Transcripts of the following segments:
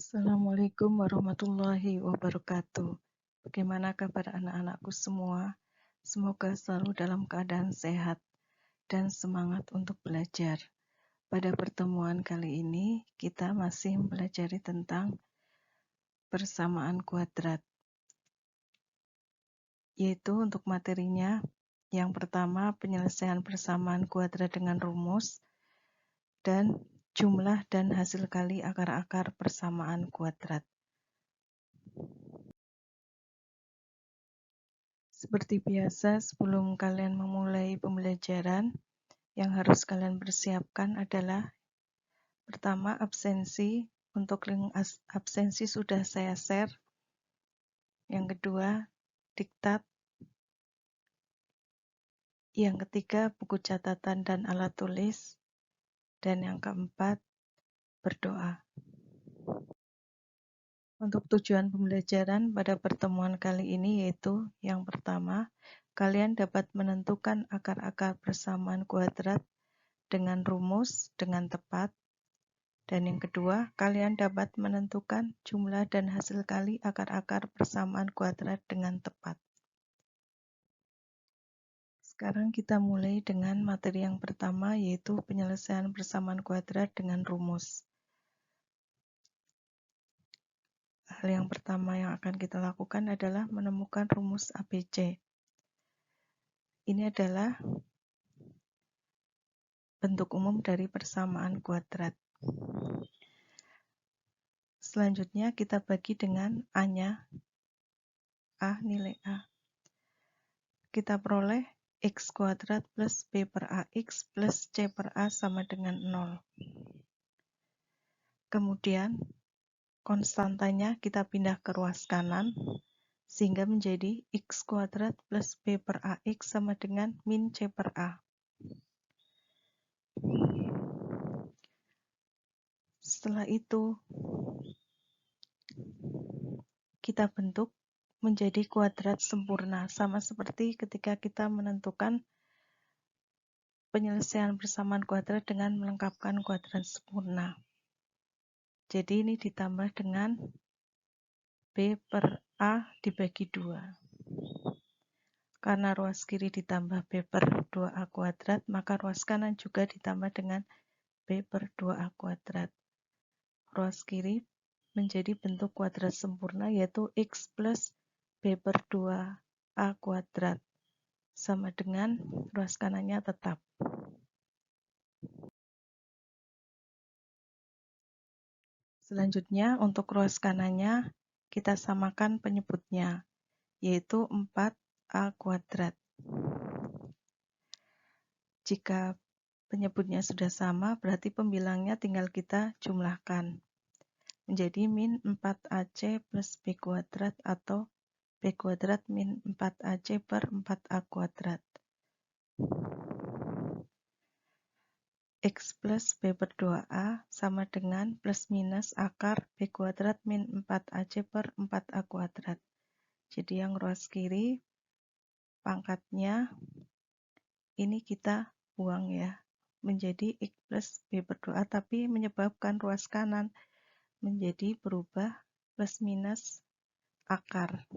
Assalamualaikum warahmatullahi wabarakatuh. Bagaimana kabar anak-anakku semua? Semoga selalu dalam keadaan sehat dan semangat untuk belajar. Pada pertemuan kali ini, kita masih mempelajari tentang persamaan kuadrat, yaitu untuk materinya. Yang pertama, penyelesaian persamaan kuadrat dengan rumus, dan jumlah dan hasil kali akar-akar persamaan kuadrat. Seperti biasa, sebelum kalian memulai pembelajaran, yang harus kalian persiapkan adalah pertama absensi. Untuk link absensi sudah saya share. Yang kedua, diktat. Yang ketiga, buku catatan dan alat tulis. Dan yang keempat, berdoa. Untuk tujuan pembelajaran pada pertemuan kali ini yaitu yang pertama, kalian dapat menentukan akar-akar persamaan kuadrat dengan rumus dengan tepat. Dan yang kedua, kalian dapat menentukan jumlah dan hasil kali akar-akar persamaan kuadrat dengan tepat. Sekarang kita mulai dengan materi yang pertama, yaitu penyelesaian persamaan kuadrat dengan rumus. Hal yang pertama yang akan kita lakukan adalah menemukan rumus ABC. Ini adalah bentuk umum dari persamaan kuadrat. Selanjutnya kita bagi dengan A-nya, nilai A. Kita peroleh X kuadrat plus B per AX plus C per A sama dengan 0. Kemudian konstantanya kita pindah ke ruas kanan, sehingga menjadi X kuadrat plus B per AX sama dengan min C per A. Setelah itu, kita bentuk menjadi kuadrat sempurna, sama seperti ketika kita menentukan penyelesaian persamaan kuadrat dengan melengkapkan kuadrat sempurna. Jadi ini ditambah dengan B per A dibagi 2. Karena ruas kiri ditambah B per 2A kuadrat, maka ruas kanan juga ditambah dengan B per 2A kuadrat. Ruas kiri menjadi bentuk kuadrat sempurna, yaitu X plus B per 2A kuadrat sama dengan ruas kanannya tetap. Selanjutnya untuk ruas kanannya kita samakan penyebutnya, yaitu 4A kuadrat. Jika penyebutnya sudah sama, berarti pembilangnya tinggal kita jumlahkan. Menjadi min 4AC plus B kuadrat atau B kuadrat min 4AC per 4A kuadrat. X plus B per 2A sama dengan plus minus akar B kuadrat min 4AC per 4A kuadrat. Jadi yang ruas kiri, pangkatnya ini kita buang ya, menjadi X plus B per 2A, tapi menyebabkan ruas kanan menjadi berubah plus minus akar.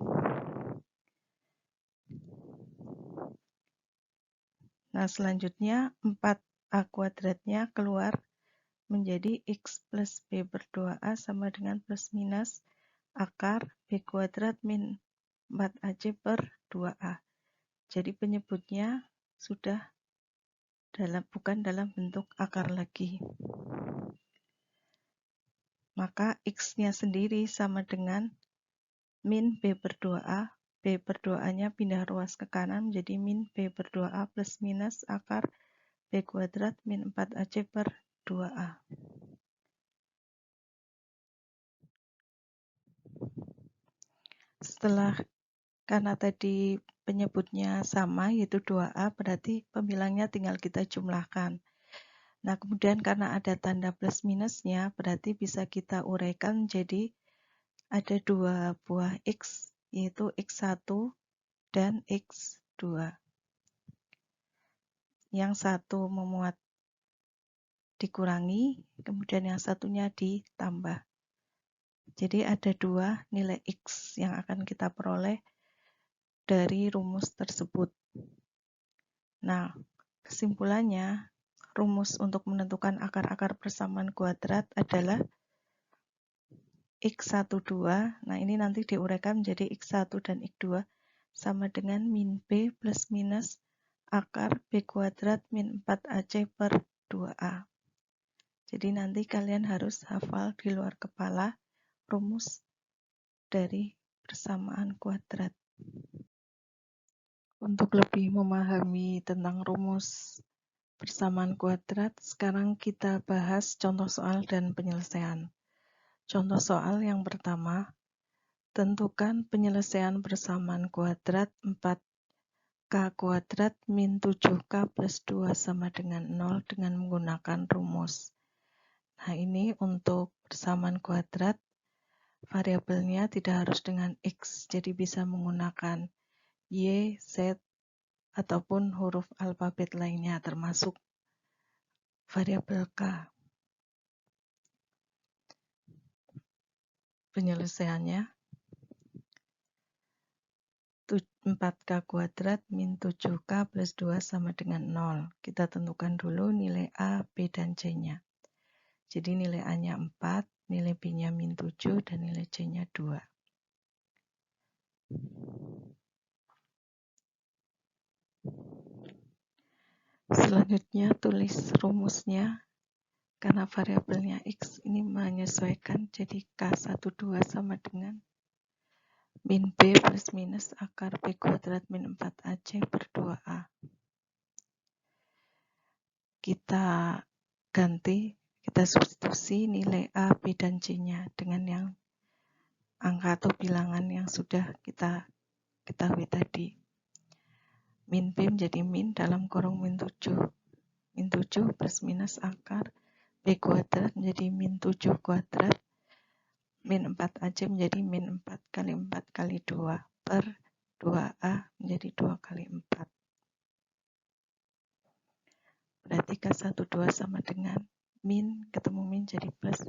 Nah, selanjutnya 4A kuadratnya keluar menjadi X plus B per 2A sama dengan plus minus akar B kuadrat min 4AC per 2A. Jadi penyebutnya sudah bukan dalam bentuk akar lagi. Maka X-nya sendiri sama dengan min B per 2A. B per 2A-nya pindah ruas ke kanan menjadi min B per 2A plus minus akar B kuadrat min 4AC per 2A. Karena tadi penyebutnya sama, yaitu 2A, berarti pembilangnya tinggal kita jumlahkan. Nah, kemudian karena ada tanda plus minusnya, berarti bisa kita uraikan jadi ada dua buah X, yaitu X1 dan X2. Yang satu memuat dikurangi, kemudian yang satunya ditambah. Jadi ada dua nilai X yang akan kita peroleh dari rumus tersebut. Nah, kesimpulannya, rumus untuk menentukan akar-akar persamaan kuadrat adalah X1, 2. Nah, ini nanti diuraikan menjadi X1 dan X2 sama dengan min B plus minus akar B kuadrat min 4AC per 2A. Jadi nanti kalian harus hafal di luar kepala rumus dari persamaan kuadrat. Untuk lebih memahami tentang rumus persamaan kuadrat, sekarang kita bahas contoh soal dan penyelesaian. Contoh soal yang pertama, tentukan penyelesaian persamaan kuadrat 4K kuadrat min 7K plus 2 sama dengan 0 dengan menggunakan rumus. Nah, ini untuk persamaan kuadrat, variabelnya tidak harus dengan X, jadi bisa menggunakan Y, Z, ataupun huruf alfabet lainnya termasuk variabel K. Penyelesaiannya 4K kuadrat min 7K plus 2 sama dengan 0. Kita tentukan dulu nilai A, B, dan C-nya. Jadi nilai A-nya 4, nilai B-nya min 7, dan nilai C-nya 2. Selanjutnya tulis rumusnya. Karena variabelnya X ini menyesuaikan, jadi K12 sama dengan min B plus minus akar B kuadrat min 4AC per 2A. Kita ganti, kita substitusi nilai A, B, dan C-nya dengan yang angka atau bilangan yang sudah kita ketahui tadi. Min B menjadi min dalam kurung min 7. Min 7 plus minus akar B kuadrat menjadi min 7 kuadrat. Min 4AC menjadi min 4 kali 4 kali 2 per 2A menjadi 2 kali 4. Berarti K12 sama dengan min, ketemu min jadi plus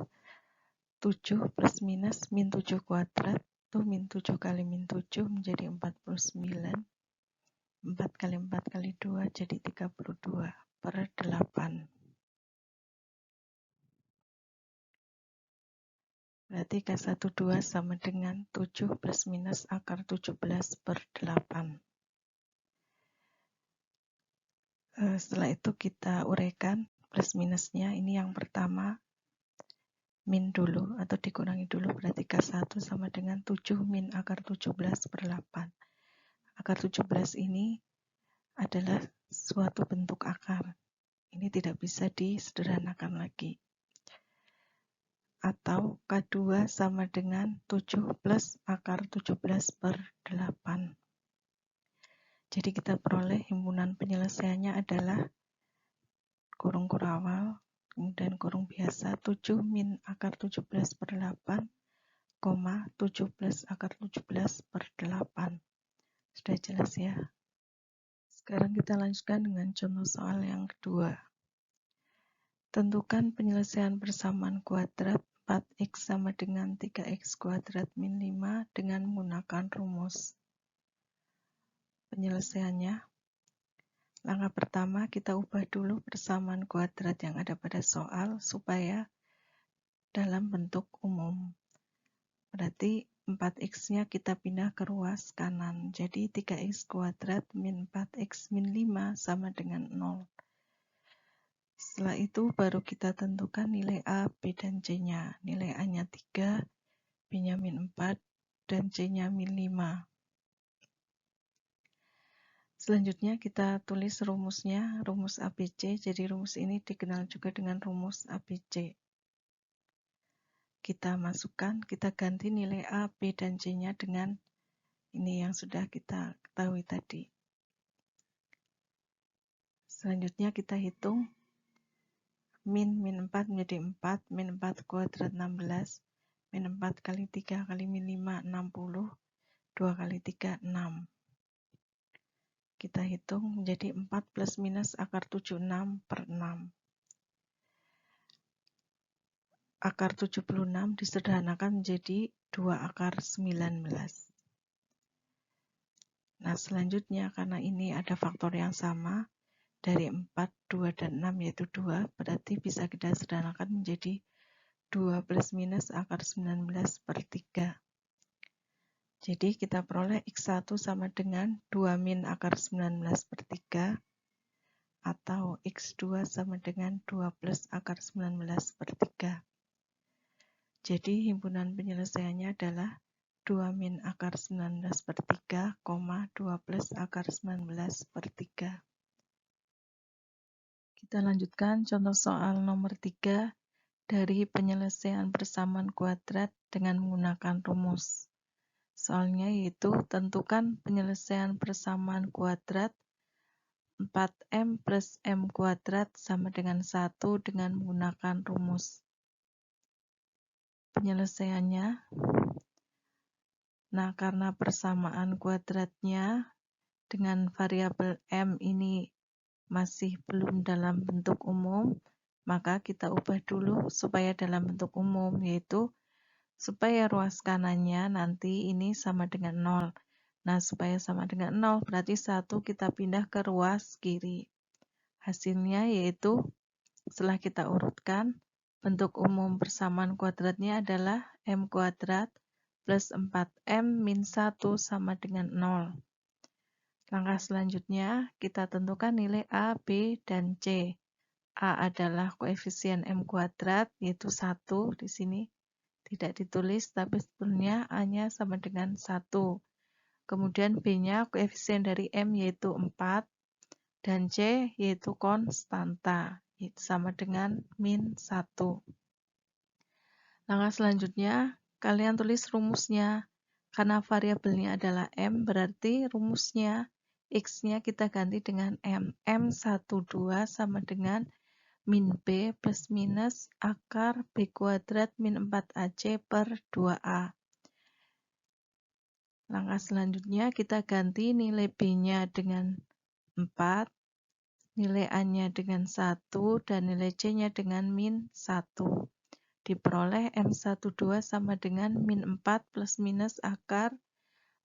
7 plus minus min 7 kuadrat, tuh min 7 kali min 7 menjadi 49. 4 kali 4 kali 2 jadi 32 per 8. Berarti K12 sama dengan 7 plus minus akar 17 per 8. Setelah itu kita uraikan plus minusnya. Ini yang pertama, min dulu atau dikurangi dulu, berarti K1 sama dengan 7 min akar 17 per 8. Akar 17 ini adalah suatu bentuk akar. Ini tidak bisa disederhanakan lagi. Atau K2 sama dengan 7 plus akar 17 per 8. Jadi kita peroleh himpunan penyelesaiannya adalah kurung kurawal, kemudian kurung biasa 7 min akar 17 per 8, 7 plus akar 17 per 8. Sudah jelas ya? Sekarang kita lanjutkan dengan contoh soal yang kedua. Tentukan penyelesaian persamaan kuadrat 4x sama dengan 3x kuadrat min 5 dengan menggunakan rumus. Penyelesaiannya, langkah pertama kita ubah dulu persamaan kuadrat yang ada pada soal supaya dalam bentuk umum. Berarti 4x-nya kita pindah ke ruas kanan. Jadi 3x kuadrat min 4x min 5 sama dengan 0. Setelah itu baru kita tentukan nilai A, B, dan C-nya. Nilai A-nya 3, B-nya min 4, dan C-nya min 5. Selanjutnya kita tulis rumusnya, rumus ABC. Jadi rumus ini dikenal juga dengan rumus ABC. Kita masukkan, kita ganti nilai A, B, dan C-nya dengan ini yang sudah kita ketahui tadi. Selanjutnya kita hitung min 4 menjadi 4, min 4 kuadrat 16, min 4 kali 3 kali min 5, 60, 2 kali 3, 6. Kita hitung menjadi 4 plus minus akar 76 per 6. akar 76 disederhanakan menjadi 2 akar 19. Nah, selanjutnya karena ini ada faktor yang sama dari 4, 2, dan 6 yaitu 2, berarti bisa kita sederhanakan menjadi 2 plus minus akar 19 per 3. Jadi kita peroleh X1 sama dengan 2 min akar 19 per 3 atau X2 sama dengan 2 plus akar 19 per 3. Jadi himpunan penyelesaiannya adalah 2 min akar 19 per 3, 2 plus akar 19 per 3. Kita lanjutkan contoh soal nomor 3 dari penyelesaian persamaan kuadrat dengan menggunakan rumus. Soalnya yaitu tentukan penyelesaian persamaan kuadrat 4M plus M kuadrat sama dengan 1 dengan menggunakan rumus. Penyelesaiannya, nah karena persamaan kuadratnya dengan variabel M ini masih belum dalam bentuk umum, maka kita ubah dulu supaya dalam bentuk umum, yaitu supaya ruas kanannya nanti ini sama dengan 0. Nah, supaya sama dengan 0 berarti 1 kita pindah ke ruas kiri. Hasilnya yaitu setelah kita urutkan, bentuk umum persamaan kuadratnya adalah M kuadrat plus 4M min 1 sama dengan 0. Langkah selanjutnya, kita tentukan nilai A, B, dan C. A adalah koefisien M kuadrat, yaitu 1 di sini. Tidak ditulis, tapi sebetulnya A-nya sama dengan 1. Kemudian B-nya koefisien dari M yaitu 4, dan C yaitu konstanta, yaitu sama dengan min 1. Langkah selanjutnya, kalian tulis rumusnya. Karena variabelnya adalah M, berarti rumusnya X-nya kita ganti dengan M. M12 sama dengan min B plus minus akar B kuadrat min 4AC per 2A. Langkah selanjutnya kita ganti nilai B-nya dengan 4, nilai A-nya dengan 1, dan nilai C-nya dengan min 1. Diperoleh M12 sama dengan min 4 plus minus akar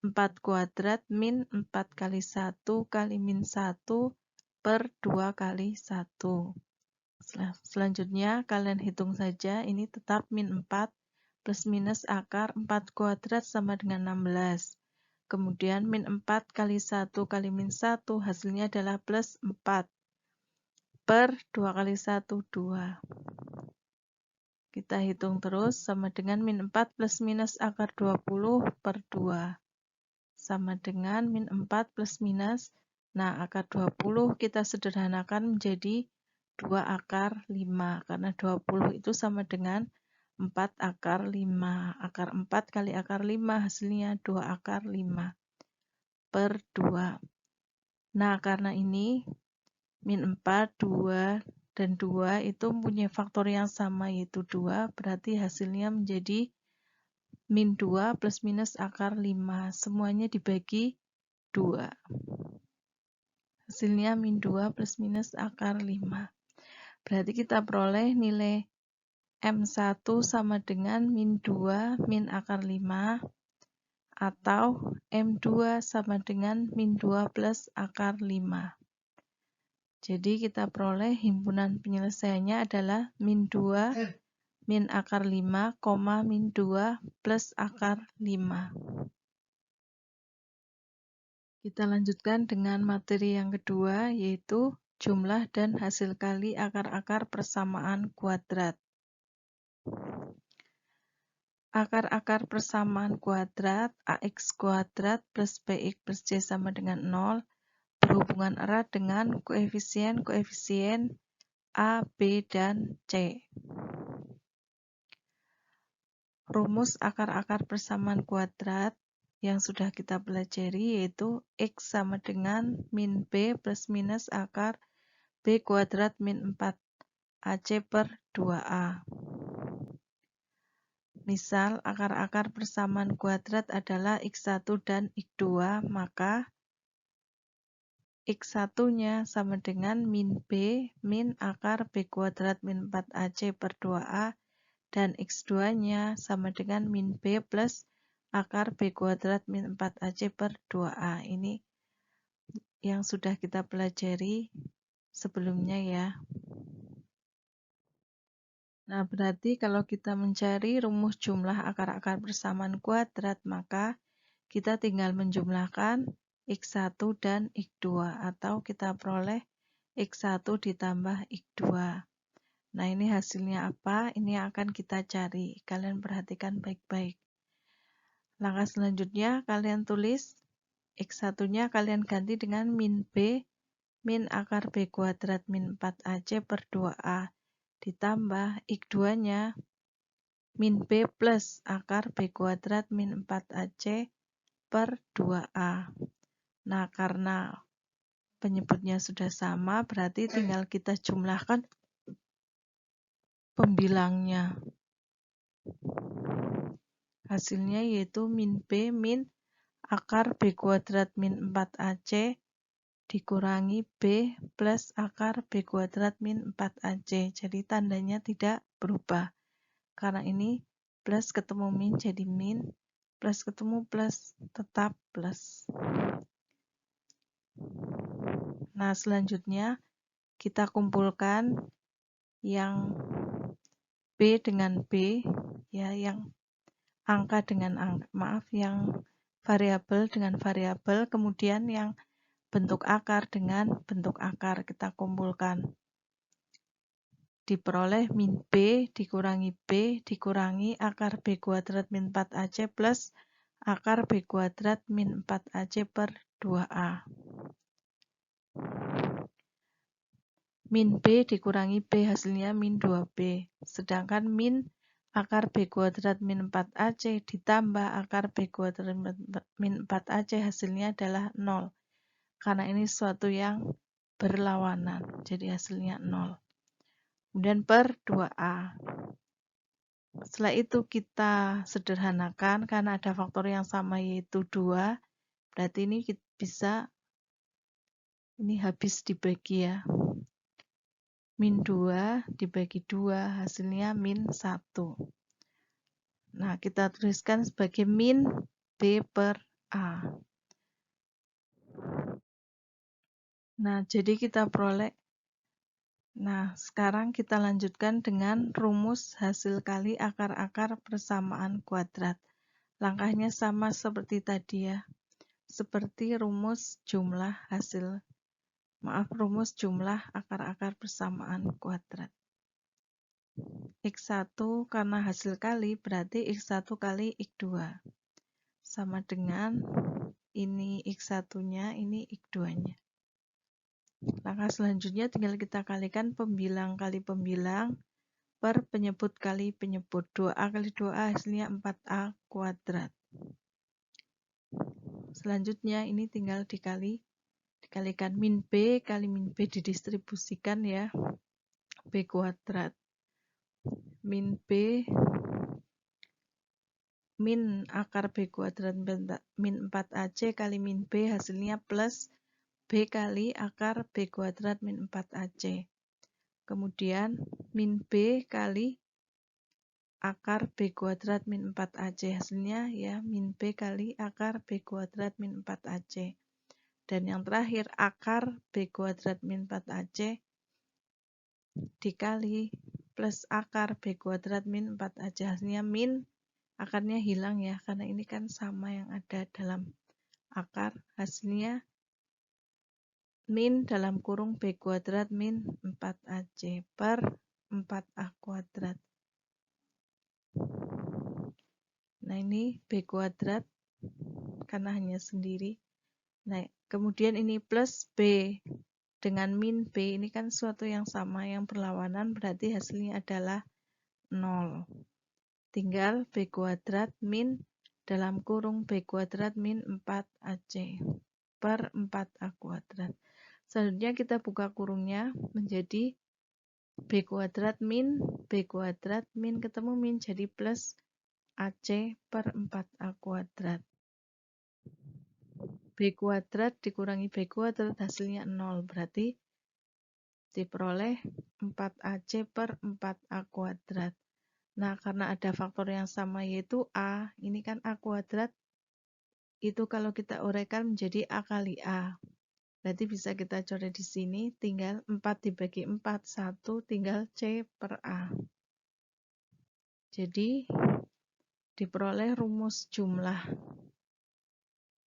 4 kuadrat min 4 kali 1 kali min 1 per 2 kali 1. Selanjutnya kalian hitung saja, ini tetap min 4 plus minus akar 4 kuadrat sama dengan 16. Kemudian min 4 kali 1 kali min 1 hasilnya adalah plus 4 per 2 kali 1, 2. Kita hitung terus sama dengan min 4 plus minus akar 20 per 2. Sama dengan min 4 plus minus, nah akar 20 kita sederhanakan menjadi 2 akar 5, karena 20 itu sama dengan 4 akar 5. Akar 4 kali akar 5 hasilnya 2 akar 5 per 2. Nah, karena ini min 4, 2, dan 2 itu mempunyai faktor yang sama yaitu 2, berarti hasilnya menjadi min 2 plus minus akar 5. Semuanya dibagi 2. Hasilnya min 2 plus minus akar 5. Berarti kita peroleh nilai M1 sama dengan min 2 min akar 5 atau M2 sama dengan min 2 plus akar 5. Jadi kita peroleh himpunan penyelesaiannya adalah min 2 min akar 5, min 2 plus akar 5. Kita lanjutkan dengan materi yang kedua, yaitu jumlah dan hasil kali akar-akar persamaan kuadrat. Akar-akar persamaan kuadrat AX kuadrat plus BX plus C sama dengan 0 berhubungan erat dengan koefisien-koefisien A, B, dan C. Rumus akar-akar persamaan kuadrat yang sudah kita pelajari yaitu X sama dengan min B plus minus akar B kuadrat min 4 AC per 2A. Misal akar-akar persamaan kuadrat adalah X1 dan X2, maka X1-nya sama dengan min B min akar B kuadrat min 4AC per 2A dan X2-nya sama dengan min B plus akar B kuadrat min 4AC per 2A. Ini yang sudah kita pelajari sebelumnya ya. Nah, berarti kalau kita mencari rumus jumlah akar-akar persamaan kuadrat, maka kita tinggal menjumlahkan X1 dan X2, atau kita peroleh X1 ditambah X2. Nah, ini hasilnya apa? Ini yang akan kita cari. Kalian perhatikan baik-baik. Langkah selanjutnya, kalian tulis X1-nya kalian ganti dengan min B min akar B kuadrat min 4AC per 2A ditambah X2-nya min B plus akar B kuadrat min 4AC per 2A. Nah, karena penyebutnya sudah sama, berarti tinggal kita jumlahkan pembilangnya. Hasilnya yaitu min B min akar B kuadrat min 4AC dikurangi B plus akar B kuadrat min 4AC. Jadi tandanya tidak berubah. Karena ini plus ketemu min jadi min, plus ketemu plus tetap plus. Nah, selanjutnya kita kumpulkan yang B dengan B, ya, yang angka dengan angka, yang variabel dengan variabel, kemudian yang bentuk akar dengan bentuk akar kita kumpulkan. Diperoleh min B dikurangi B dikurangi akar B kuadrat min 4AC plus akar B kuadrat min 4AC per 2A. Min B dikurangi B hasilnya min 2B. Sedangkan min akar B kuadrat min 4AC ditambah akar B kuadrat min 4AC hasilnya adalah 0. Karena ini suatu yang berlawanan, jadi hasilnya 0. Kemudian per 2A. Setelah itu kita sederhanakan karena ada faktor yang sama yaitu 2. Berarti ini bisa, ini habis dibagi ya. Min 2 dibagi 2 hasilnya min 1. Nah, kita tuliskan sebagai min B per A. Nah, jadi kita peroleh. Nah, sekarang kita lanjutkan dengan rumus hasil kali akar-akar persamaan kuadrat. Langkahnya sama seperti tadi ya. Seperti rumus jumlah rumus jumlah akar-akar persamaan kuadrat. X1 karena hasil kali berarti X1 kali X2. Sama dengan ini X1-nya, ini X2-nya. Langkah selanjutnya tinggal kita kalikan pembilang kali pembilang per penyebut kali penyebut. 2A kali 2A hasilnya 4A kuadrat. Selanjutnya ini tinggal dikalikan min B kali min B didistribusikan ya. B kuadrat. Min B min akar B kuadrat min 4AC kali min B hasilnya plus B kali akar B kuadrat min 4AC. Kemudian min B kali akar B kuadrat min 4AC hasilnya ya min B kali akar B kuadrat min 4AC. Dan yang terakhir akar B kuadrat min 4AC dikali plus akar B kuadrat min 4AC hasilnya min, akarnya hilang ya karena ini kan sama yang ada dalam akar, hasilnya min dalam kurung B kuadrat min 4AC per 4A kuadrat. Nah, ini B kuadrat karena hanya sendiri. Nah, kemudian ini plus B dengan min B, ini kan suatu yang sama yang berlawanan, berarti hasilnya adalah 0. Tinggal B kuadrat min dalam kurung B kuadrat min 4AC per 4A kuadrat. Selanjutnya kita buka kurungnya menjadi B kuadrat min B kuadrat min ketemu min jadi plus AC per 4A kuadrat. B kuadrat dikurangi B kuadrat hasilnya 0, berarti diperoleh 4AC per 4A kuadrat. Nah, karena ada faktor yang sama yaitu A, ini kan A kuadrat, itu kalau kita uraikan menjadi A kali A. Berarti bisa kita coret di sini, tinggal 4 dibagi 4, 1 tinggal C per A. Jadi, diperoleh rumus jumlah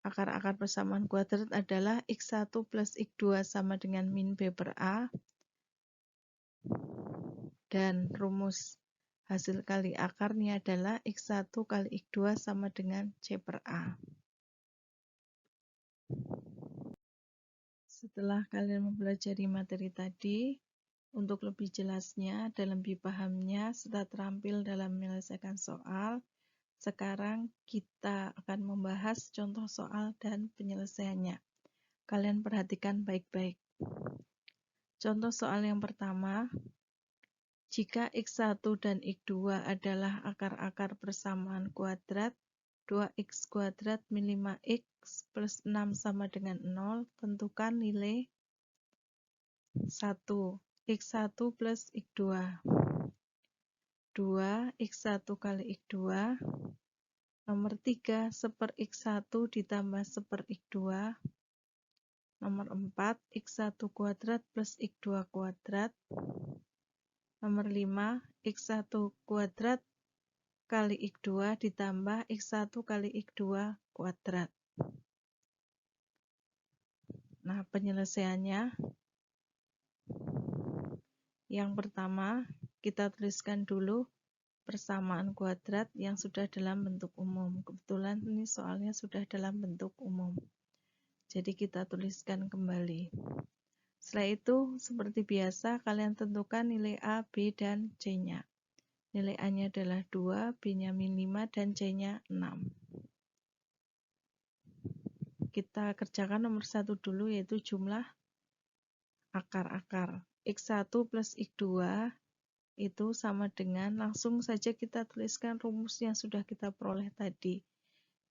akar-akar persamaan kuadrat adalah X1 plus X2 sama dengan min B per A. Dan rumus hasil kali akarnya adalah X1 kali X2 sama dengan C per A. Setelah kalian mempelajari materi tadi, untuk lebih jelasnya dan lebih pahamnya serta terampil dalam menyelesaikan soal, sekarang kita akan membahas contoh soal dan penyelesaiannya. Kalian perhatikan baik-baik. Contoh soal yang pertama, jika X1 dan X2 adalah akar-akar persamaan kuadrat, 2x kuadrat min 5x plus 6 sama dengan 0, tentukan nilai 1. X1 plus X2. 2. X1 kali X2. Nomor 3. 1/X1 ditambah 1/X2. Nomor 4. X1 kuadrat plus X2 kuadrat. Nomor 5. X1 kuadrat kali X2 ditambah X1 kali X2 kuadrat. Nah, penyelesaiannya. Yang pertama, kita tuliskan dulu persamaan kuadrat yang sudah dalam bentuk umum. Kebetulan ini soalnya sudah dalam bentuk umum. Jadi kita tuliskan kembali. Setelah itu, seperti biasa, kalian tentukan nilai A, B, dan C-nya. Nilai A-nya adalah 2, B-nya min 5, dan C-nya 6. Kita kerjakan nomor 1 dulu, yaitu jumlah akar-akar. X1 plus X2 itu sama dengan, langsung saja kita tuliskan rumus yang sudah kita peroleh tadi,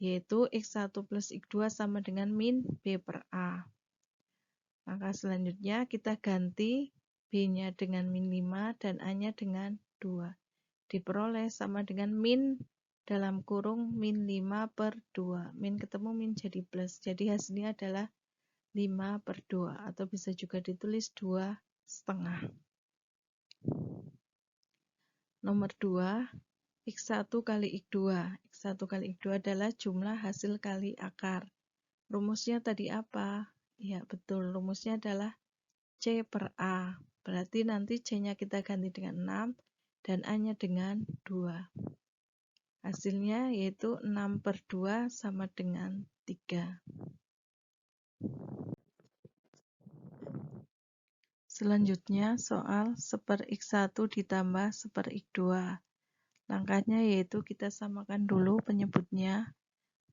yaitu X1 plus X2 sama dengan min B per A. Maka selanjutnya kita ganti B-nya dengan min 5 dan A-nya dengan 2. Diperoleh sama dengan min dalam kurung min 5 per 2. Min ketemu min jadi plus. Jadi hasilnya adalah 5 per 2. Atau bisa juga ditulis 2,5. Nomor 2, X1 kali X2. X1 kali X2 adalah jumlah hasil kali akar. Rumusnya tadi apa? Ya betul, rumusnya adalah C per A. Berarti nanti C-nya kita ganti dengan 6 dan A-nya dengan 2. Hasilnya yaitu 6 per 2 sama dengan 3. Selanjutnya soal 1/X1 ditambah 1/X2. Langkahnya yaitu kita samakan dulu penyebutnya,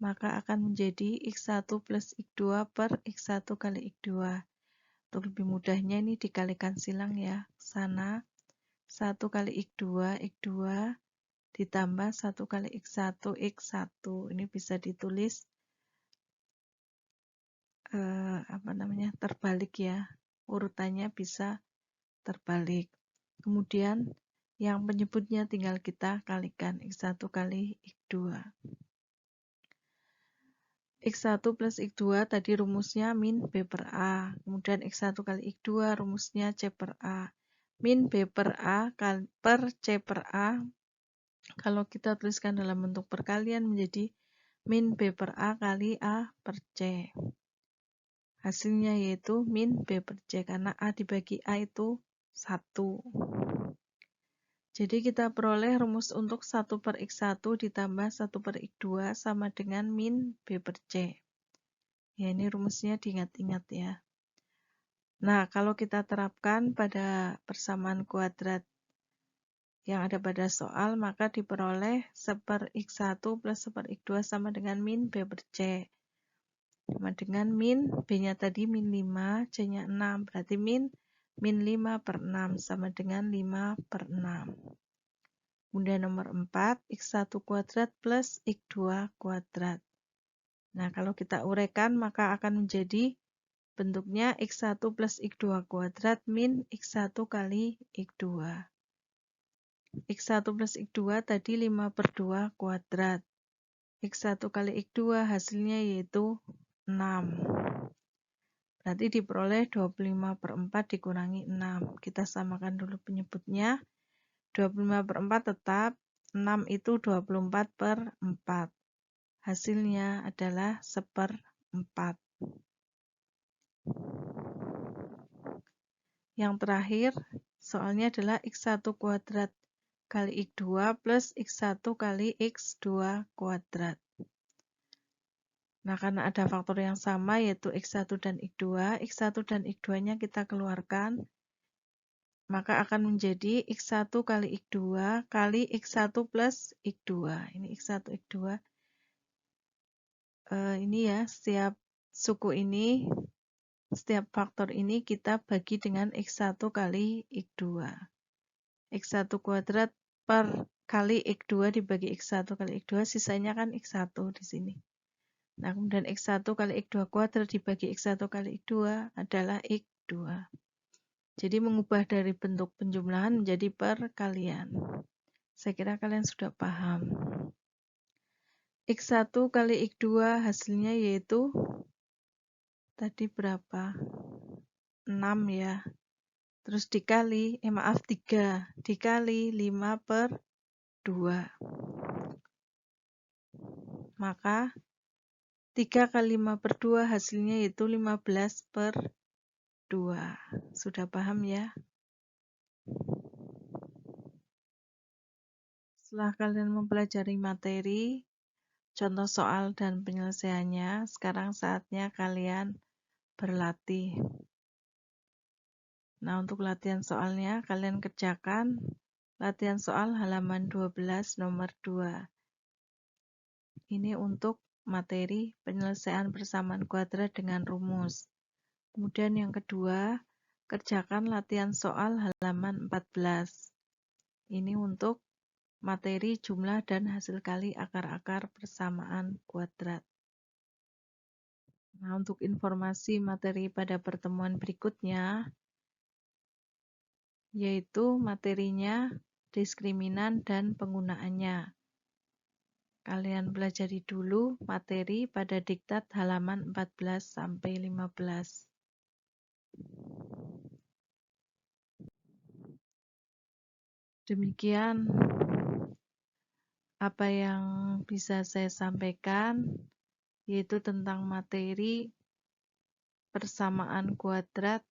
maka akan menjadi X1 plus X2 per X1 kali X2. Untuk lebih mudahnya ini dikalikan silang ya, sana 1 kali X2, X2 ditambah 1 kali X1, X1. Ini bisa ditulis terbalik ya, urutannya bisa terbalik. Kemudian yang penyebutnya tinggal kita kalikan X1 kali X2. X1 plus X2 tadi rumusnya min B per A. Kemudian X1 kali X2 rumusnya C per A. Min B per A per C per A. Kalau kita tuliskan dalam bentuk perkalian menjadi min B per A kali A per C. Hasilnya yaitu min B per C karena A dibagi A itu 1. Jadi kita peroleh rumus untuk 1 per X1 ditambah 1 per X2 sama dengan min B per C. Ya, ini rumusnya diingat-ingat ya. Nah, kalau kita terapkan pada persamaan kuadrat yang ada pada soal, maka diperoleh 1 per X1 plus 1 per X2 sama dengan min B per C. Sama dengan min, B-nya tadi min 5, C-nya 6. Berarti min 5 per 6 sama dengan 5 per 6. Kemudian nomor 4, X1 kuadrat plus X2 kuadrat. Nah, kalau kita uraikan maka akan menjadi bentuknya X1 plus X2 kuadrat min X1 kali X2. X1 plus X2 tadi 5/2 kuadrat. X1 kali X2 hasilnya yaitu 6. Berarti diperoleh 25/4 dikurangi 6. Kita samakan dulu penyebutnya. 25/4 tetap, 6 itu 24/4. Hasilnya adalah 1/4. Yang terakhir, soalnya adalah X1 kuadrat kali X2 plus X1 kali X2 kuadrat. Nah, karena ada faktor yang sama yaitu X1 dan X2, X1 dan X2-nya kita keluarkan, maka akan menjadi X1 kali X2 kali X1 plus X2. Ini X1, X2. Ini ya, setiap suku ini, setiap faktor ini kita bagi dengan X1 kali X2. X1 kuadrat per kali X2 dibagi X1 kali X2, sisanya kan X1 di sini. Nah, kemudian X1 kali X2 kuadrat dibagi X1 kali X2 adalah X2. Jadi mengubah dari bentuk penjumlahan menjadi perkalian. Saya kira kalian sudah paham. X1 kali X2 hasilnya yaitu tadi berapa? 6 ya. Terus dikali, 3. Dikali 5/2. Maka 3 kali 5/2 hasilnya yaitu 15/2. Sudah paham ya? Setelah kalian mempelajari materi, contoh soal dan penyelesaiannya, sekarang saatnya kalian berlatih. Nah, untuk latihan soalnya, kalian kerjakan latihan soal halaman 12 nomor 2. Ini untuk materi penyelesaian persamaan kuadrat dengan rumus. Kemudian yang kedua, kerjakan latihan soal halaman 14. Ini untuk materi jumlah dan hasil kali akar-akar persamaan kuadrat. Nah, untuk informasi materi pada pertemuan berikutnya, yaitu materinya diskriminan dan penggunaannya. Kalian pelajari dulu materi pada diktat halaman 14-15. Demikian apa yang bisa saya sampaikan, yaitu tentang materi persamaan kuadrat,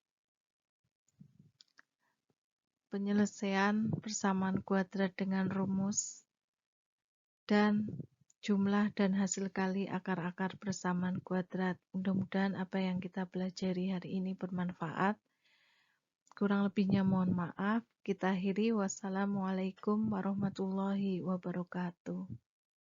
penyelesaian persamaan kuadrat dengan rumus, dan jumlah dan hasil kali akar-akar persamaan kuadrat. Mudah-mudahan apa yang kita pelajari hari ini bermanfaat. Kurang lebihnya mohon maaf. Kita akhiri. Wassalamualaikum warahmatullahi wabarakatuh.